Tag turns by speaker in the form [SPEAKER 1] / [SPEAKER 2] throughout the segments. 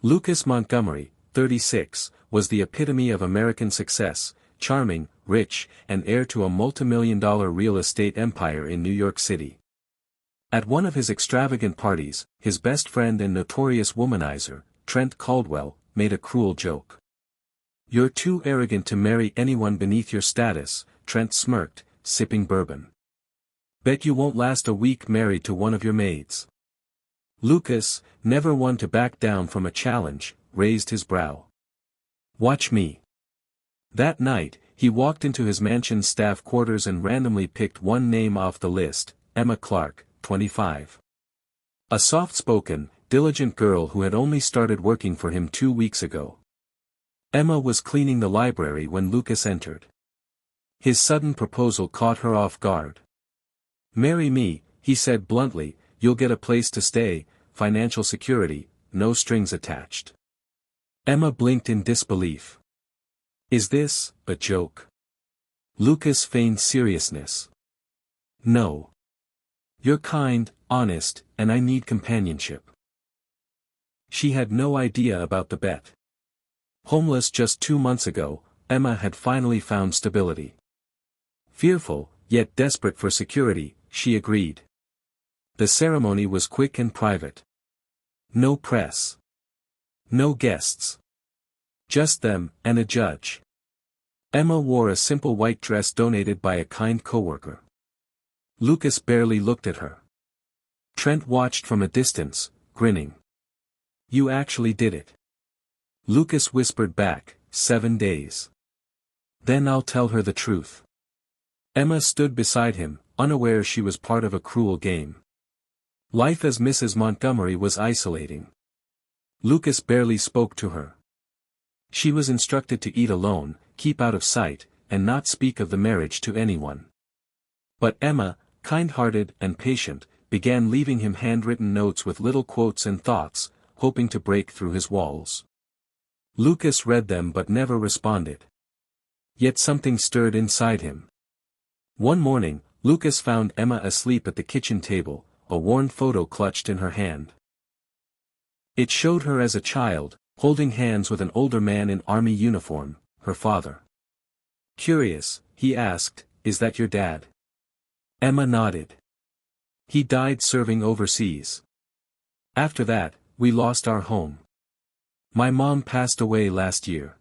[SPEAKER 1] Lucas Montgomery, 36, was the epitome of American success, charming, rich, and heir to a multimillion-dollar real estate empire in New York City. At one of his extravagant parties, his best friend and notorious womanizer, Trent Caldwell, made a cruel joke. "You're too arrogant to marry anyone beneath your status," Trent smirked, sipping bourbon. "Bet you won't last a week married to one of your maids." Lucas, never one to back down from a challenge, raised his brow. "Watch me." That night, he walked into his mansion's staff quarters and randomly picked one name off the list, Emma Clark, 25. A soft-spoken, diligent girl who had only started working for him 2 weeks ago. Emma was cleaning the library when Lucas entered. His sudden proposal caught her off guard. "Marry me," he said bluntly, "you'll get a place to stay, financial security, no strings attached." Emma blinked in disbelief. "Is this a joke?" Lucas feigned seriousness. "No. You're kind, honest, and I need companionship." She had no idea about the bet. Homeless just 2 months ago, Emma had finally found stability. Fearful, yet desperate for security, she agreed. The ceremony was quick and private. No press. No guests. Just them, and a judge. Emma wore a simple white dress donated by a kind coworker. Lucas barely looked at her. Trent watched from a distance, grinning. "You actually did it." Lucas whispered back, 7 days. "Then I'll tell her the truth." Emma stood beside him, unaware she was part of a cruel game. Life as Mrs. Montgomery was isolating. Lucas barely spoke to her. She was instructed to eat alone, keep out of sight, and not speak of the marriage to anyone. But Emma, kind-hearted and patient, began leaving him handwritten notes with little quotes and thoughts, hoping to break through his walls. Lucas read them but never responded. Yet something stirred inside him. One morning, Lucas found Emma asleep at the kitchen table, a worn photo clutched in her hand. It showed her as a child, holding hands with an older man in army uniform, her father. "Curious," he asked, "is that your dad?" Emma nodded. "He died serving overseas. After that, we lost our home. My mom passed away last year.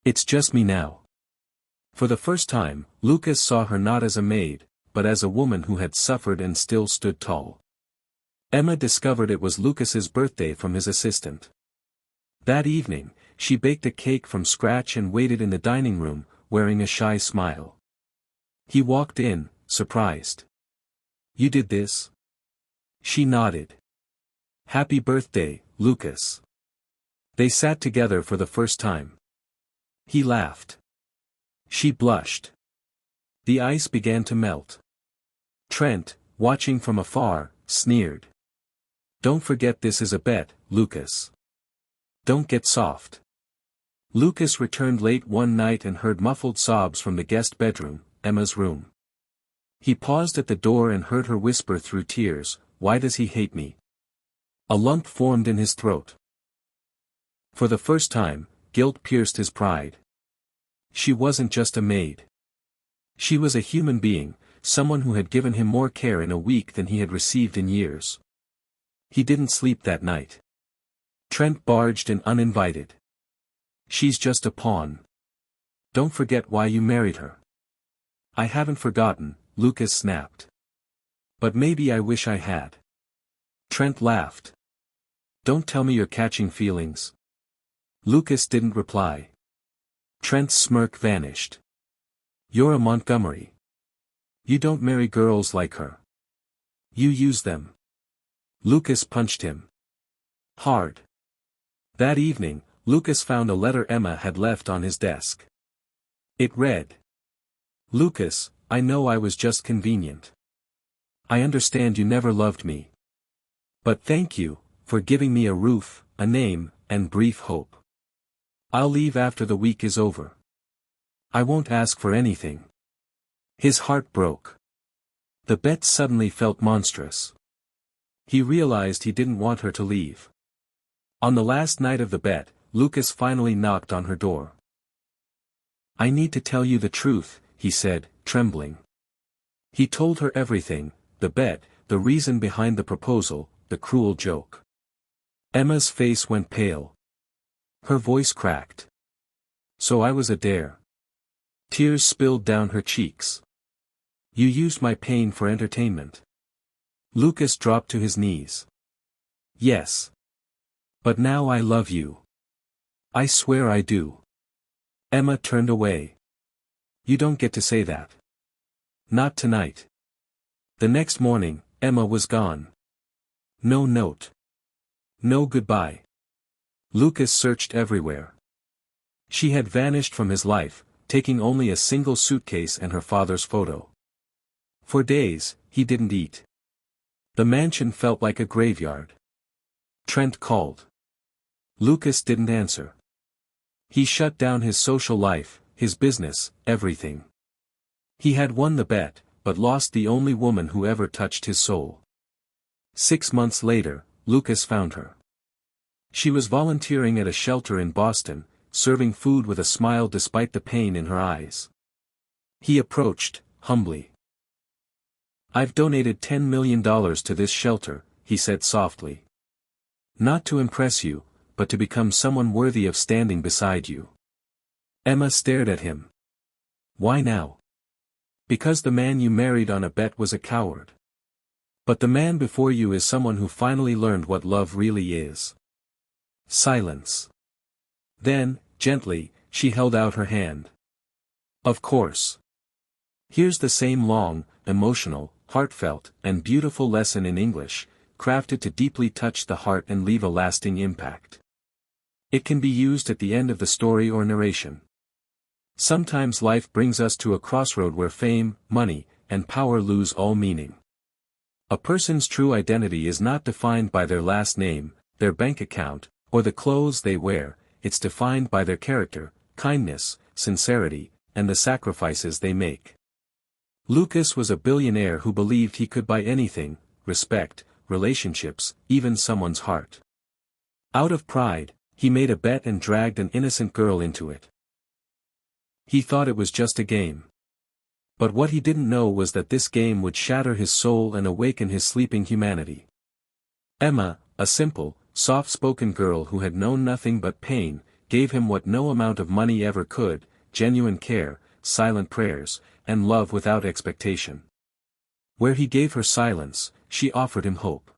[SPEAKER 1] It's just me now." For the first time, Lucas saw her not as a maid, but as a woman who had suffered and still stood tall. Emma discovered it was Lucas's birthday from his assistant. That evening, she baked a cake from scratch and waited in the dining room, wearing a shy smile. He walked in, surprised. "You did this?" She nodded. "Happy birthday, Lucas." They sat together for the first time. He laughed. She blushed. The ice began to melt. Trent, watching from afar, sneered. "Don't forget this is a bet, Lucas. Don't get soft." Lucas returned late one night and heard muffled sobs from the guest bedroom, Emma's room. He paused at the door and heard her whisper through tears, "Why does he hate me?" A lump formed in his throat. For the first time, guilt pierced his pride. She wasn't just a maid. She was a human being, someone who had given him more care in a week than he had received in years. He didn't sleep that night. Trent barged in uninvited. "She's just a pawn. Don't forget why you married her." "I haven't forgotten," Lucas snapped. "But maybe I wish I had." Trent laughed. "Don't tell me you're catching feelings." Lucas didn't reply. Trent's smirk vanished. "You're a Montgomery. You don't marry girls like her. You use them." Lucas punched him. Hard. That evening, Lucas found a letter Emma had left on his desk. It read, "Lucas, I know I was just convenient. I understand you never loved me. But thank you, for giving me a roof, a name, and brief hope. I'll leave after the week is over. I won't ask for anything." His heart broke. The bet suddenly felt monstrous. He realized he didn't want her to leave. On the last night of the bet, Lucas finally knocked on her door. "I need to tell you the truth," he said, trembling. He told her everything, the bet, the reason behind the proposal, the cruel joke. Emma's face went pale. Her voice cracked. "So I was a dare." Tears spilled down her cheeks. "You used my pain for entertainment." Lucas dropped to his knees. "Yes. But now I love you. I swear I do." Emma turned away. "You don't get to say that. Not tonight." The next morning, Emma was gone. No note. No goodbye. Lucas searched everywhere. She had vanished from his life, taking only a single suitcase and her father's photo. For days, he didn't eat. The mansion felt like a graveyard. Trent called. Lucas didn't answer. He shut down his social life, his business, everything. He had won the bet, but lost the only woman who ever touched his soul. 6 months later, Lucas found her. She was volunteering at a shelter in Boston, serving food with a smile despite the pain in her eyes. He approached, humbly. "I've donated $10 million to this shelter," he said softly. "Not to impress you, but to become someone worthy of standing beside you." Emma stared at him. "Why now?" "Because the man you married on a bet was a coward. But the man before you is someone who finally learned what love really is." Silence. Then, gently, she held out her hand. "Of course. Here's the same long, emotional, heartfelt, and beautiful lesson in English, crafted to deeply touch the heart and leave a lasting impact. It can be used at the end of the story or narration. Sometimes life brings us to a crossroad where fame, money, and power lose all meaning. A person's true identity is not defined by their last name, their bank account, or the clothes they wear, it's defined by their character, kindness, sincerity, and the sacrifices they make." Lucas was a billionaire who believed he could buy anything: respect, relationships, even someone's heart. Out of pride, he made a bet and dragged an innocent girl into it. He thought it was just a game. But what he didn't know was that this game would shatter his soul and awaken his sleeping humanity. Emma, a simple, soft-spoken girl who had known nothing but pain, gave him what no amount of money ever could: genuine care, silent prayers, and love without expectation. Where he gave her silence, she offered him hope.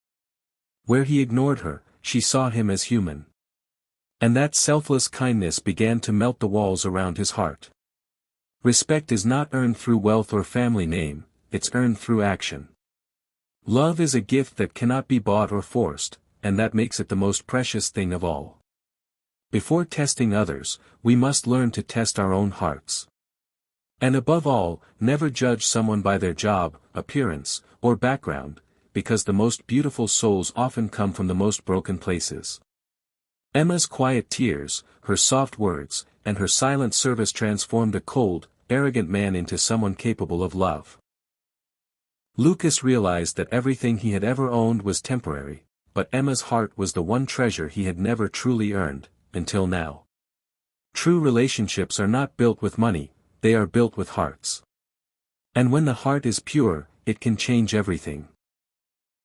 [SPEAKER 1] Where he ignored her, she saw him as human. And that selfless kindness began to melt the walls around his heart. Respect is not earned through wealth or family name, it's earned through action. Love is a gift that cannot be bought or forced, and that makes it the most precious thing of all. Before testing others, we must learn to test our own hearts. And above all, never judge someone by their job, appearance, or background, because the most beautiful souls often come from the most broken places. Emma's quiet tears, her soft words, and her silent service transformed a cold, arrogant man into someone capable of love. Lucas realized that everything he had ever owned was temporary, but Emma's heart was the one treasure he had never truly earned, until now. True relationships are not built with money, they are built with hearts. And when the heart is pure, it can change everything.